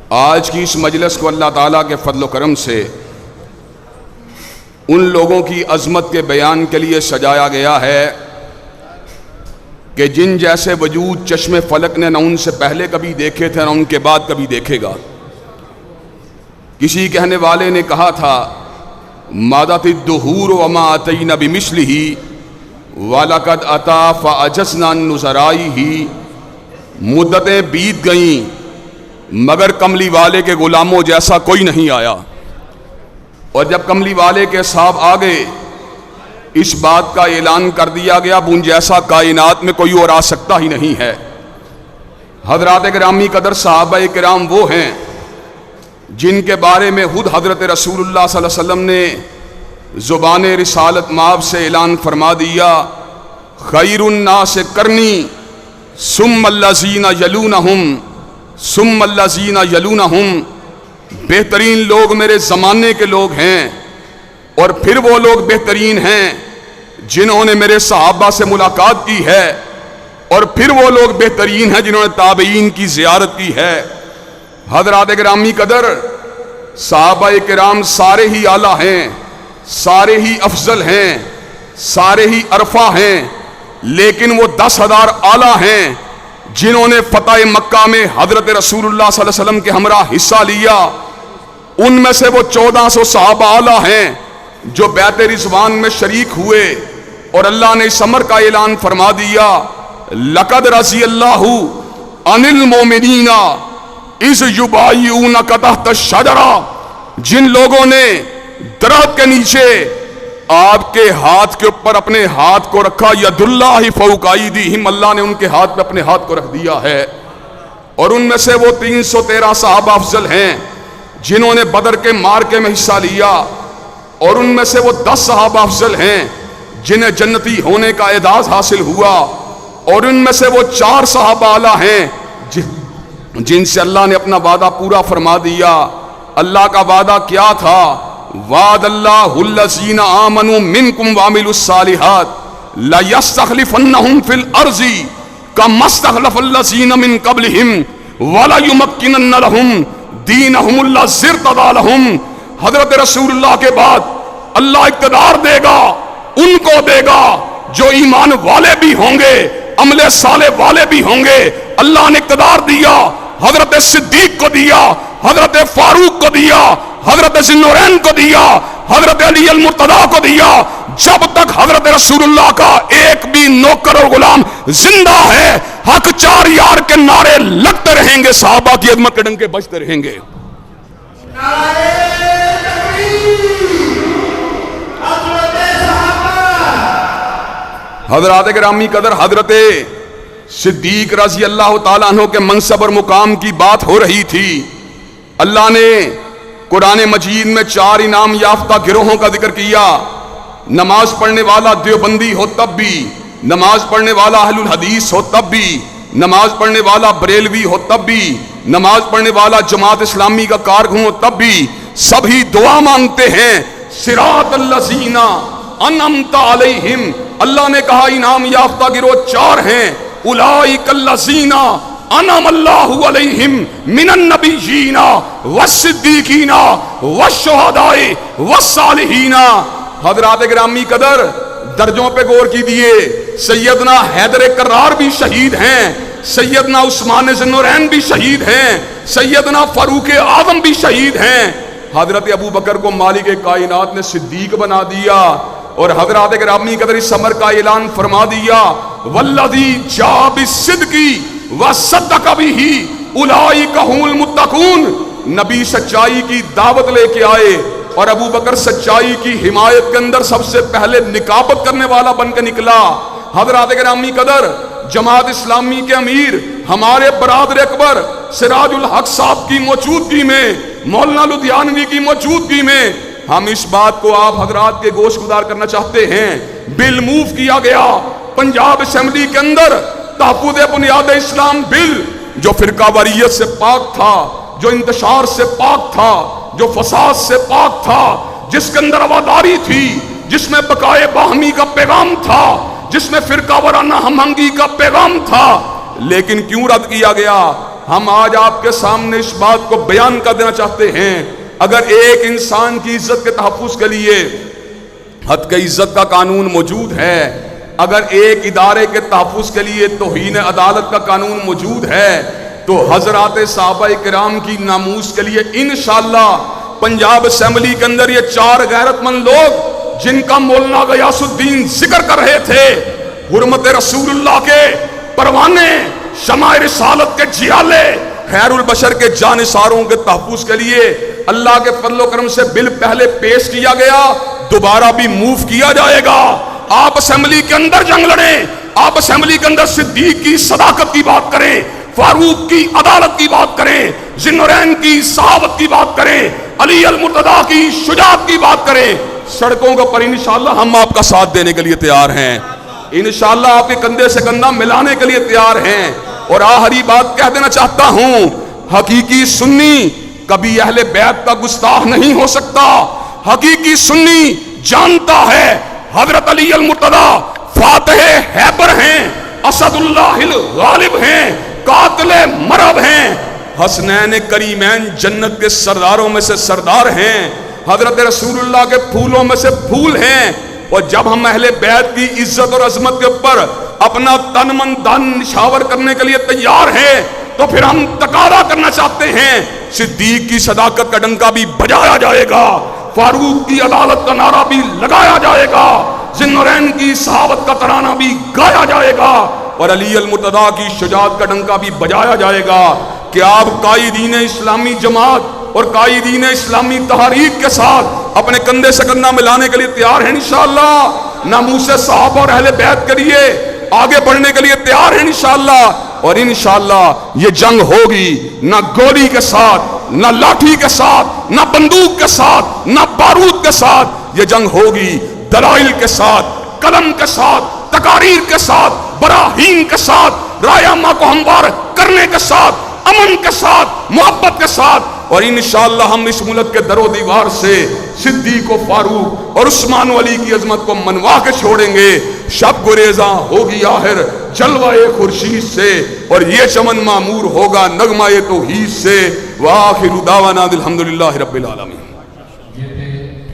आज की इस मजलिस को अल्लाह ताला के फजल करम से उन लोगों की अज़मत के बयान के लिए सजाया गया है कि जिन जैसे वजूद चश्मे फलक ने न उनसे पहले कभी देखे थे न उनके बाद कभी देखेगा। किसी कहने वाले ने कहा था, मादतिद्दुहूर व मा अतैना बिमिस्लिही वलक़द अता फ़अजज़ना नुज़राइही। मुद्दतें बीत गईं मगर कमली वाले के गुलामों जैसा कोई नहीं आया। और जब कमली वाले के साहब आ गए, इस बात का ऐलान कर दिया गया, उन जैसा कायनात में कोई और आ सकता ही नहीं है। हजरात गिरामी कदर साहबा किराम वो हैं जिनके बारे में खुद हजरत रसूलुल्लाह सल्लल्लाहु अलैहि वसल्लम ने ज़ुबान रिसालत माब से ऐलान फरमा दिया, खैरुन्नास करनी सुम्मल्लज़ीना यलूनहुम सुम्मल्लज़ीना यलूनहुम। बेहतरीन लोग मेरे ज़माने के लोग हैं और फिर वो लोग बेहतरीन हैं जिन्होंने मेरे सहाबा से मुलाकात की है, और फिर वो लोग बेहतरीन हैं जिन्होंने ताबईन की ज़ियारत की है। हज़रात गिरामी कदर सहाबा किराम सारे ही आला हैं, सारे ही अफजल हैं, सारे ही अरफा हैं, लेकिन वो 10,000 आला हैं जिन्होंने फतह मक्का में हजरत रसूलुल्लाह सल्लल्लाहु अलैहि वसल्लम के हमरा हिस्सा लिया। उनमें से वो 1400 सहाबा आला हैं जो बैत रिज़वान में शरीक हुए, और अल्लाह ने इस अमर का ऐलान फरमा दिया, लक़द रज़ियल्लाहु अनिल मोमिनीना इज़ युबाय्यूनका तहत शजरा। जिन लोगों ने दरख्त के नीचे आपके हाथ के ऊपर अपने हाथ को रखा, यदुल्लाहि फौक़ अयदीहिम, अल्लाह ने उनके हाथ पे अपने हाथ को रख दिया है। और उनमें से वो 313 सहाबा अफजल हैं जिन्होंने बदर के मार्के में हिस्सा लिया, और उनमें से वो 10 सहाबा अफजल हैं जिन्हें जन्नती होने का एजाज हासिल हुआ, और उनमें से वो 4 सहाबा आला हैं जिनसे अल्लाह ने अपना वादा पूरा फरमा दिया। अल्लाह का वादा क्या था? वादल्लाहुल्लज़ीना आमनू मिनकुम वामिलुस्सालिहात ला यस्तखलिफन्नहुम फिल अर्ज़ि कमस्तखलफल्लज़ीना मिन क़ब्लिहिम वला युमक्किनन्न लहुम दीनहुमुल्लज़ी इर्तदा लहुम। हज़रत रसूलुल्लाह के बाद अल्लाह इक़्तिदार देगा, उनको देगा जो ईमान वाले भी होंगे, अमले साले वाले भी होंगे। अल्लाह ने इक़्तिदार दिया, हज़रत सिद्दीक को दिया, हज़रत फारूक को दिया, हज़रत ज़ुन्नूरैन को दिया, हज़रत अली अल मुर्तदा को दिया। जब तक हज़रत रसूलुल्लाह का एक भी नौकर और गुलाम जिंदा है, हक चार यार के नारे लगते रहेंगे, सहाबा की अज़मत के डंके बजते रहेंगे। हज़रात गिरामी कदर, हज़रत सिद्दीक रज़ी अल्लाह ताला अन्हु के मनसब और मुकाम की बात हो रही थी। अल्लाह ने कुरान मजीद में 4 इनाम याफ्ता गिरोहों का जिक्र किया। नमाज पढ़ने वाला देवबंदी हो तब भी, नमाज पढ़ने वाला अहलुल हदीस हो तब भी, नमाज पढ़ने वाला बरेलवी हो तब भी, नमाज पढ़ने वाला जमात इस्लामी का कारकुन हो तब भी, सभी दुआ मांगते हैं, सिरातल्लज़ीना अनअमता अलैहिम। अल्लाह ने कहा इनाम याफ्ता गिरोह 4 हैं, उलाइकल्लज़ीना अनअमल्लाहु अलैहिम मिनन नबिय्यीना वस्सिद्दीकीना वश्शुहदाए वस्सालिहीना। हज़रात गिरामी कदर, दर्जों पे गौर कीजिए। सैयदना हैदर कर्रार भी शहीद हैं, सैयदना उस्मान ज़ुन्नूरैन भी शहीद हैं, सैयदना फारूक आज़म भी शहीद हैं। हज़रत अबू बकर को मालिक कायनात ने सिद्दीक बना दिया, और हज़रात गिरामी कदर इस अमर का ऐलान फरमा दिया, वल्लज़ी जा बिस्सिद्क़ी वसद्दक़ बिही उलाइका हुमुल मुत्तक़ून। नबी सच्चाई की दावत लेके आए, और अबू बकर सच्चाई की हिमायत के अंदर सबसे पहले निकाबत करने वाला बन के निकला। हज़रात गिरामी कदर, जमात इस्लामी के अमीर हमारे बरादर अकबर सिराजुल हक साहब की मौजूदगी में, मौलाना लुधियानवी की मौजूदगी में हम इस बात को आप हजरात के गोश गुजार करना चाहते हैं। बिल मूव किया गया पंजाब असेंबली के अंदर, तहफ़्फ़ुज़ बुनियाद इस्लाम बिल, जो फिरका वारियत से पाक था, जो इंतशार से पाक था, जो फसाद से पाक था, जिसके अंदर अवादारी थी, जिसमें बकाए बाहमी का पैगाम था, जिसमें फिरका वाराना हमहंगी का पैगाम था। लेकिन क्यों रद्द किया गया? हम आज आपके सामने इस बात को बयान कर देना चाहते हैं, अगर एक इंसान की इज्जत के तहफ्फुज के लिए हद के इज्जत का कानून मौजूद है, अगर एक इदारे के तहफ्फुज के लिए तौहीन अदालत का कानून मौजूद है, तो हजरात साहबा किराम की नामूस के लिए इंशाअल्लाह पंजाब असेंबली के अंदर ये 4 गैरतमंद लोग जिनका मौलाना गयासुद्दीन जिक्र कर रहे थे, हुर्मत रसूलुल्लाह के परवाने, शमाए रिसालत के जियाले, खैरुल बशर के जानिसारों के तहफ्फुज के लिए अल्लाह के फजल व करम से बिल पहले पेश किया गया, दोबारा भी मूव किया जाएगा। आप असेंबली के अंदर जंग लड़ें, आप असेंबली के अंदर सिद्दीक की सदाकत की बात करें, फारूक की अदालत की बात करें, जिन्नुरैन की सहाबत की बात करें, अली अल मुर्तदा की शुजाअत की बात करें, सड़कों के पर इंशाअल्लाह हम आपका साथ देने के लिए तैयार हैं, इंशाअल्लाह आपके कंधे से कंधा मिलाने के लिए तैयार हैं। और आखिरी बात कह देना चाहता हूं, हकीकी सुन्नी कभी अहले बैत का गुस्ताख नहीं हो सकता। हकीकी सुन्नी जानता है हजरत अली अल मुर्तदा फातिह हैबर हैं, असदुल्लाहिल गालिब हैं, कातिले मरब हैं, हसनैन करीमैन जन्नत के सरदारों में से सरदार हैं, हजरत रसूलुल्लाह के फूलों में से फूल हैं। और जब हम अहले बैत की इज्जत और अजमत के ऊपर अपना तन मन धन निछावर करने के लिए तैयार हैं, तो फिर हम तकादा करना चाहते हैं, सिद्दीक की सदाकत का डंका भी बजाया जाएगा, फारूक की अदालत का नारा भी लगाया जाएगा, जिन्नुरैन की सहाबत का तराना भी गाया जाएगा, और अली अल मुर्तदा की शुजाअत का डंका भी बजाया जाएगा। कि आप कायदीन इस्लामी जमात और कायदीन इस्लामी तहरीक के साथ अपने कंधे से कंधा मिलाने के लिए तैयार हैं इंशाअल्लाह, नामूसे साहब और अहले बैत के लिए आगे बढ़ने के लिए तैयार हैं इंशाअल्लाह। और इंशाअल्लाह ये जंग होगी ना गोली के साथ, ना लाठी के साथ, ना बंदूक के साथ, ना बारूद के साथ, ये जंग होगी दलाइल के साथ, कलम के साथ, तकारीर के साथ, बराहीन के साथ, रायमा को हमवार करने के साथ, अमन के साथ, मोहब्बत के साथ। और इंशाअल्लाह हम इस मुल्क के दरो दीवार से सिद्दीक व फारूक और उस्मान अली की अजमत को मनवा के छोड़ेंगे। शब गुरेजा होगी आखिर जलवाए खुर्शीद से, और ये चमन मामूर होगा नगमाए तौहीद से। व आखिरु दावाना अल्हम्दुलिल्लाहि रब्बिल आलमीन।